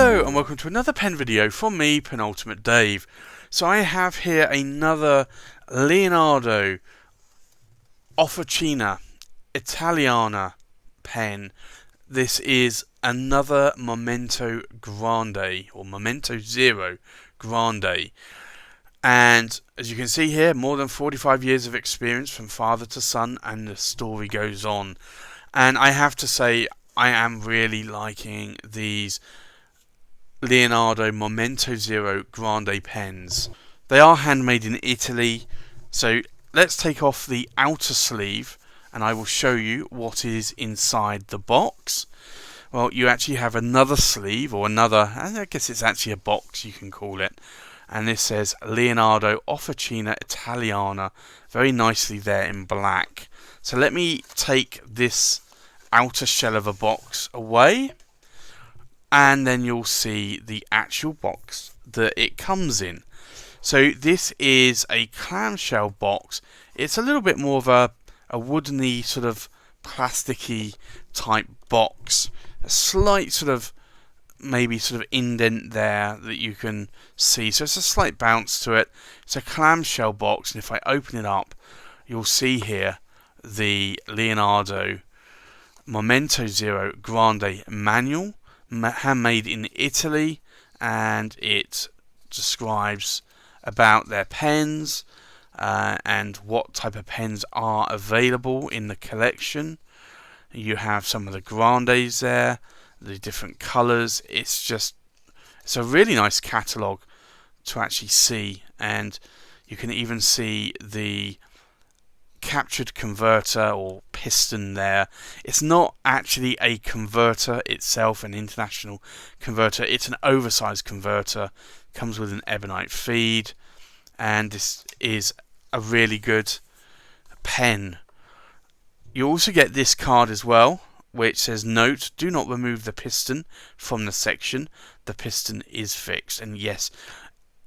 Hello and welcome to another pen video from me, Penultimate Dave. So I have here another Leonardo Officina Italiana pen. This is another Momento Grande or MomentoZero Grande. And as you can see here, more than 45 years of experience from father to son, and the story goes on. And I have to say, I am really liking these Leonardo MomentoZero Grande pens. They are handmade in Italy, so let's take off the outer sleeve and I will show you what is inside the box. Well, you actually have another sleeve, or another, I guess it's actually a box you can call it, and this says Leonardo Officina Italiana very nicely there in black. So let me take this outer shell of a box away, and then you'll see the actual box that it comes in. So this is a clamshell box. It's a little bit more of a woodeny, sort of plasticky type box. A slight sort of, maybe sort of indent there that you can see. So it's a slight bounce to it. It's a clamshell box, and if I open it up, you'll see here the Leonardo MomentoZero Grande manual, handmade in Italy, and it describes about their pens and what type of pens are available in the collection. You have some of the Grandes there, the different colours. It's a really nice catalogue to actually see, and you can even see the captured converter or piston there. It's not actually a converter itself, an international converter. It's an oversized converter. Comes with an ebonite feed, and this is a really good pen. You also get this card as well, which says, "Note: do not remove the piston from the section. The piston is fixed." And yes,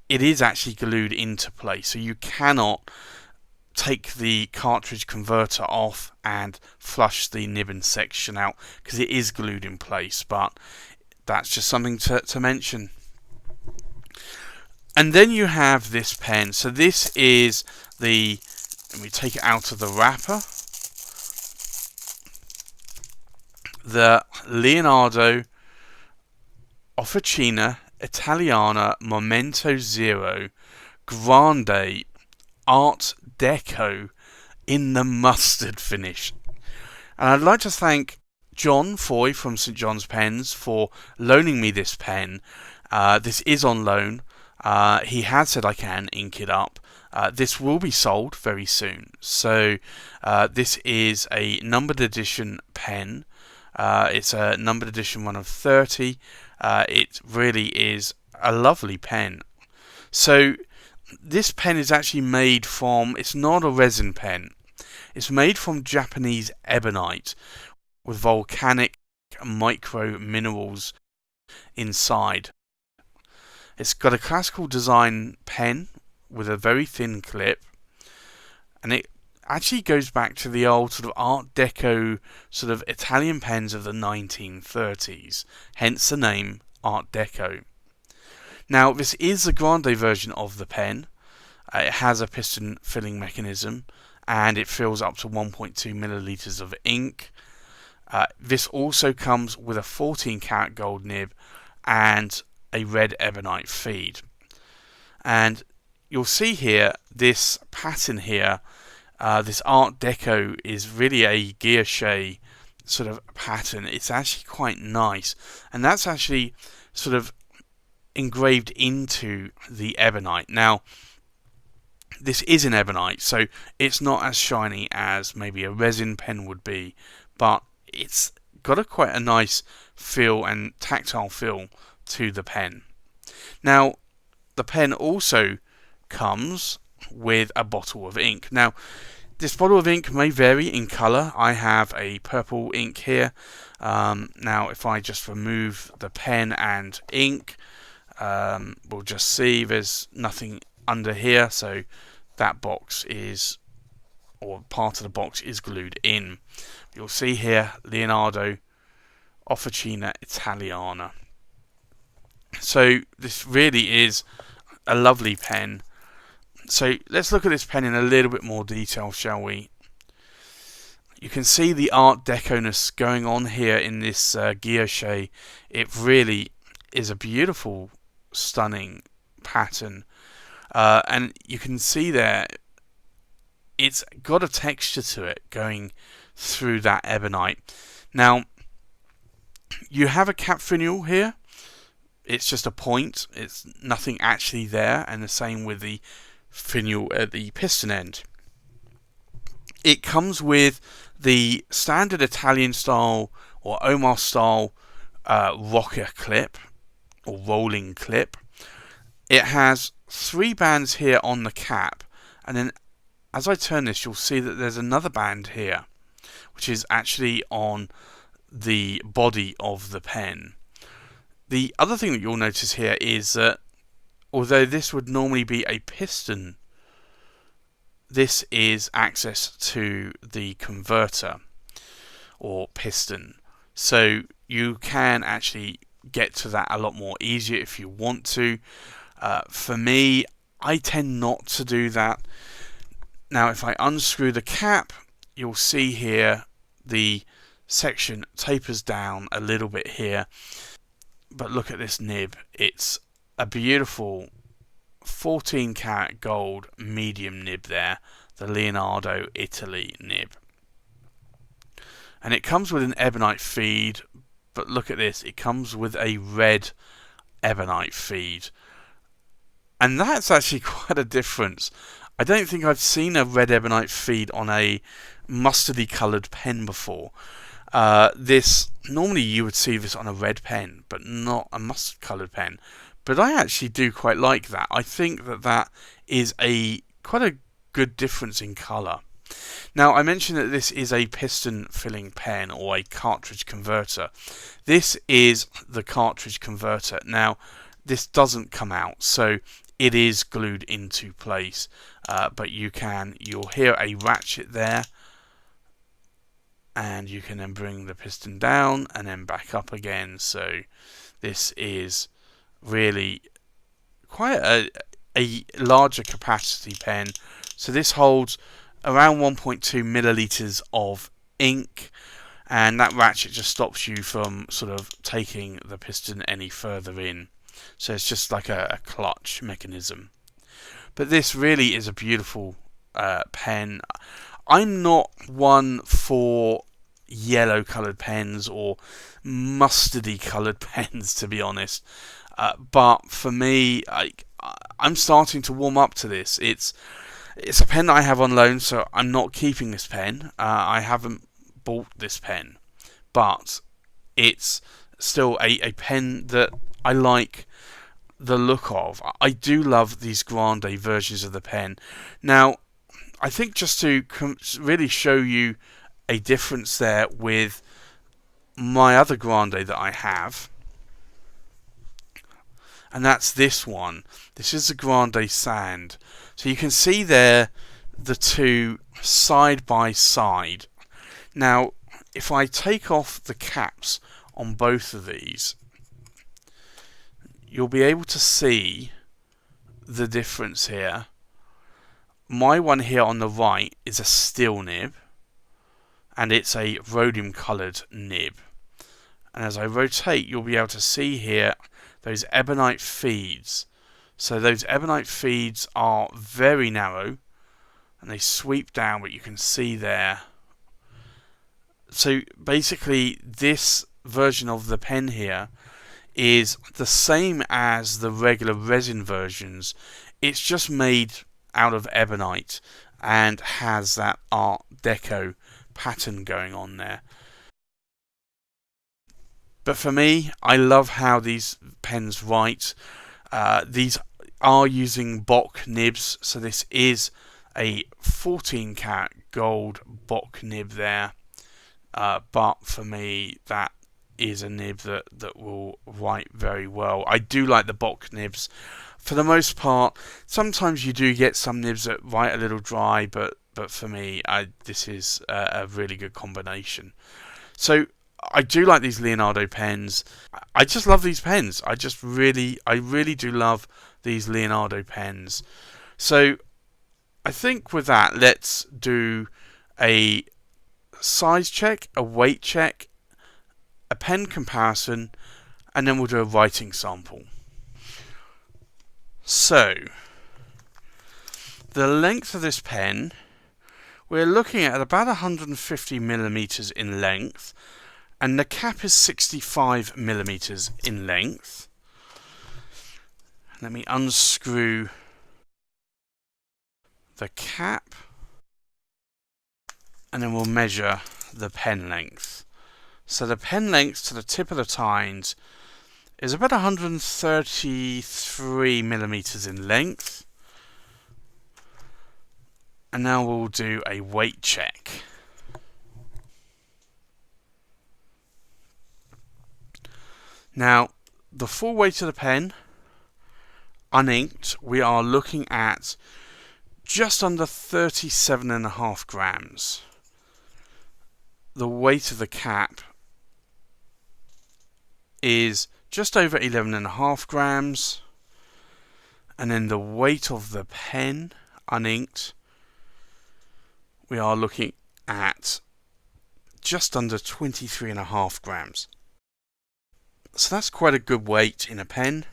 it is actually glued into place, so you cannot take the cartridge converter off and flush the nib and section out, because it is glued in place. But that's just something to mention. And then you have this pen. So this is let me take it out of the wrapper, the Leonardo Officina Italiana MomentoZero Grande Art Deco in the mustard finish. And I'd like to thank John Foy from St John's Pens for loaning me this pen. This is on loan. He has said I can ink it up. This will be sold very soon. So this is a numbered edition pen. It's a numbered edition one of 30. It really is a lovely pen. So this pen is actually made from, it's not a resin pen. It's made from Japanese ebonite with volcanic micro minerals inside. It's got a classical design pen with a very thin clip, and it actually goes back to the old sort of Art Deco sort of Italian pens of the 1930s, hence the name Art Deco. Now, this is the Grande version of the pen. It has a piston filling mechanism, and it fills up to 1.2 milliliters of ink. This also comes with a 14 karat gold nib and a red ebonite feed. And you'll see here, this pattern here, this Art Deco is really a guilloche sort of pattern. It's actually quite nice, and that's actually sort of engraved into the ebonite. Now, this is an ebonite, so it's not as shiny as maybe a resin pen would be, but it's got quite a nice feel and tactile feel to the pen. Now, the pen also comes with a bottle of ink. Now, this bottle of ink may vary in colour. I have a purple ink here. Now, if I just remove the pen and ink, we'll just see there's nothing under here, so that box is, or part of the box is glued in. You'll see here Leonardo Officina Italiana. So this really is a lovely pen. So let's look at this pen in a little bit more detail, shall we? You can see the Art Deco-ness going on here in this guilloche. It really is a beautiful, stunning pattern. And you can see there, it's got a texture to it going through that ebonite. Now, you have a cap finial here. It's just a point. It's nothing actually there, and the same with the finial at the piston end. It comes with the standard Italian style or Omar style rocker clip or rolling clip. It has 3 bands here on the cap, and then as I turn this, you'll see that there's another band here, which is actually on the body of the pen. The other thing that you'll notice here is that although this would normally be a piston, this is access to the converter or piston. So you can actually get to that a lot more easier if you want to. For me, I tend not to do that. Now, if I unscrew the cap, you'll see here the section tapers down a little bit here. But look at this nib. It's a beautiful 14 karat gold medium nib there, the Leonardo Italy nib. And it comes with an ebonite feed, but look at this, it comes with a red ebonite feed. And that's actually quite a difference. I don't think I've seen a red ebonite feed on a mustardy coloured pen before. This normally you would see this on a red pen, but not a mustard coloured pen. But I actually do quite like that. I think that that is quite a good difference in colour. Now, I mentioned that this is a piston filling pen or a cartridge converter. This is the cartridge converter. Now, this doesn't come out, so it is glued into place. But you'll hear a ratchet there, and you can then bring the piston down and then back up again. So this is really quite a larger capacity pen. So this holds around 1.2 milliliters of ink, and that ratchet just stops you from sort of taking the piston any further in. So it's just like a clutch mechanism. But this really is a beautiful pen. I'm not one for yellow coloured pens or mustardy coloured pens, to be honest. But for me, I'm starting to warm up to this. It's a pen that I have on loan, so I'm not keeping this pen. I haven't bought this pen, but it's still a pen that I like the look of. I do love these Grande versions of the pen. Now, I think just to really show you a difference there with my other Grande that I have, and that's this one. This is the Grande Sand. So you can see there the two side by side. Now, if I take off the caps on both of these, you'll be able to see the difference here. My one here on the right is a steel nib, and it's a rhodium coloured nib. And as I rotate, you'll be able to see here those ebonite feeds. So those ebonite feeds are very narrow, and they sweep down, but you can see there. So basically, this version of the pen here is the same as the regular resin versions. It's just made out of ebonite and has that Art Deco pattern going on there. But for me, I love how these pens write. These are using Bock nibs, so this is a 14 karat gold Bock nib there. But for me, that is a nib that will write very well. I do like the Bock nibs for the most part. Sometimes you do get some nibs that write a little dry, but for me, this is a really good combination. So I do like these Leonardo pens. I just love these pens. I really do love these Leonardo pens. So I think with that, let's do a size check, a weight check, a pen comparison, and then we'll do a writing sample. So, the length of this pen, we're looking at about 150 millimeters in length, and the cap is 65 millimeters in length. Let me unscrew the cap, and then we'll measure the pen length. So the pen length to the tip of the tines is about 133 millimeters in length. And now we'll do a weight check. Now, the full weight of the pen, uninked, we are looking at just under 37.5 grams. The weight of the cap is just over 11.5 grams. And then the weight of the pen, uninked, we are looking at just under 23.5 grams. So that's quite a good weight in a pen.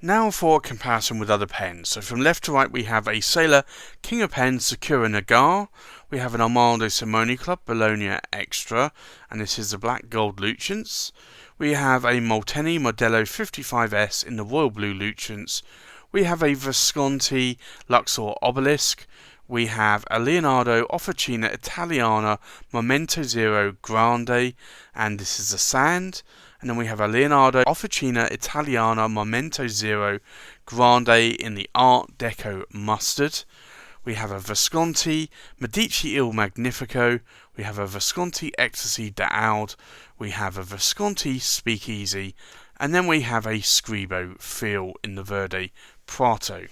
Now for a comparison with other pens. So from left to right we have a Sailor King of Pens Sakura Nagar. We have an Armando Simone Club Bologna Extra, and this is the black gold Lucents. We have a Molteni Modello 55S in the royal blue Lucents. We have a Visconti Luxor Obelisk. We have a Leonardo Officina Italiana MomentoZero Grande, and this is the sand. And then we have a Leonardo Officina Italiana MomentoZero Grande in the Art Deco Mustard. We have a Visconti Medici Il Magnifico. We have a Visconti Ecstasy d'Aude. We have a Visconti Speakeasy. And then we have a Scribo Feel in the Verde Prato.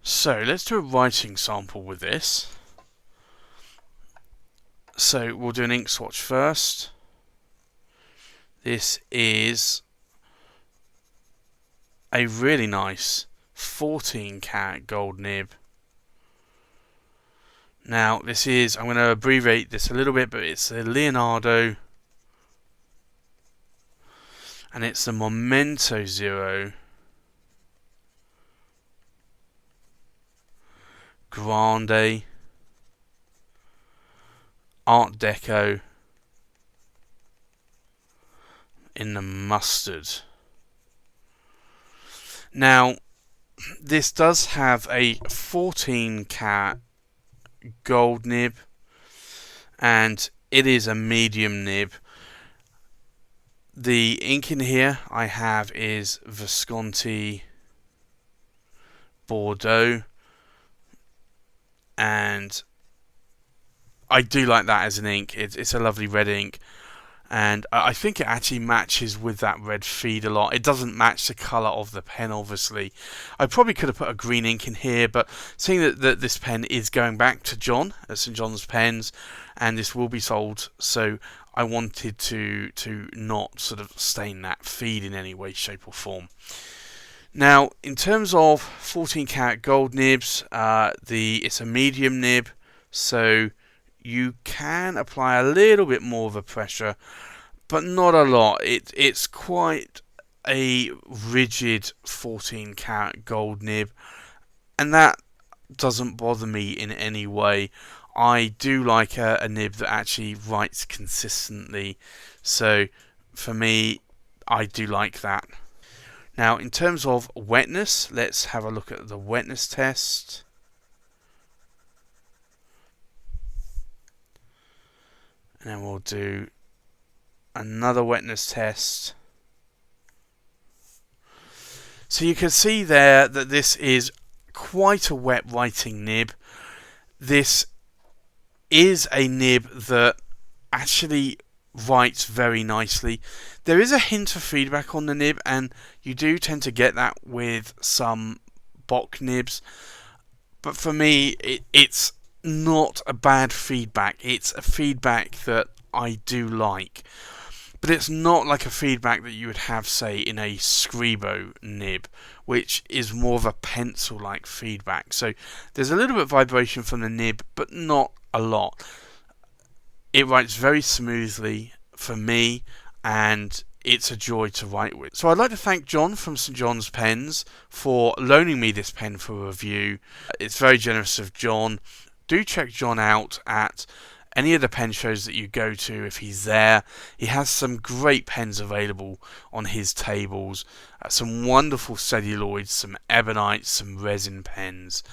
So let's do a writing sample with this. So we'll do an ink swatch first. This is a really nice 14 karat gold nib. Now this is, I'm going to abbreviate this a little bit, but it's a Leonardo, and it's the MomentoZero Grande Art Deco in the mustard. Now this does have a 14 karat gold nib, and it is a medium nib. The ink in here I have is Visconti Bordeaux, and I do like that as an ink. It's a lovely red ink, and I think it actually matches with that red feed a lot. It doesn't match the colour of the pen, obviously. I probably could have put a green ink in here, but seeing that this pen is going back to John at St John's Pens, and this will be sold, so I wanted to not sort of stain that feed in any way, shape or form. Now, in terms of 14 karat gold nibs, it's a medium nib, so you can apply a little bit more of a pressure, but not a lot. It's quite a rigid 14 karat gold nib, and that doesn't bother me in any way. I do like a nib that actually writes consistently, so for me, I do like that. Now, in terms of wetness, let's have a look at the wetness test. And then we'll do another wetness test. So you can see there that this is quite a wet writing nib. This is a nib that actually writes very nicely. There is a hint of feedback on the nib, and you do tend to get that with some Bock nibs, but for me it's not a bad feedback. It's a feedback that I do like. But it's not like a feedback that you would have, say, in a Scribo nib, which is more of a pencil-like feedback. So there's a little bit of vibration from the nib, but not a lot. It writes very smoothly for me, and it's a joy to write with. So I'd like to thank John from St John's Pens for loaning me this pen for review. It's very generous of John. Do check John out at any of the pen shows that you go to if he's there. He has some great pens available on his tables, some wonderful celluloids, some ebonites, some resin pens,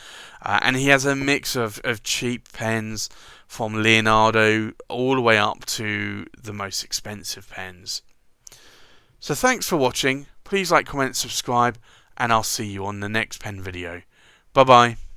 and he has a mix of cheap pens from Leonardo all the way up to the most expensive pens. So thanks for watching. Please like, comment, subscribe, and I'll see you on the next pen video. Bye bye.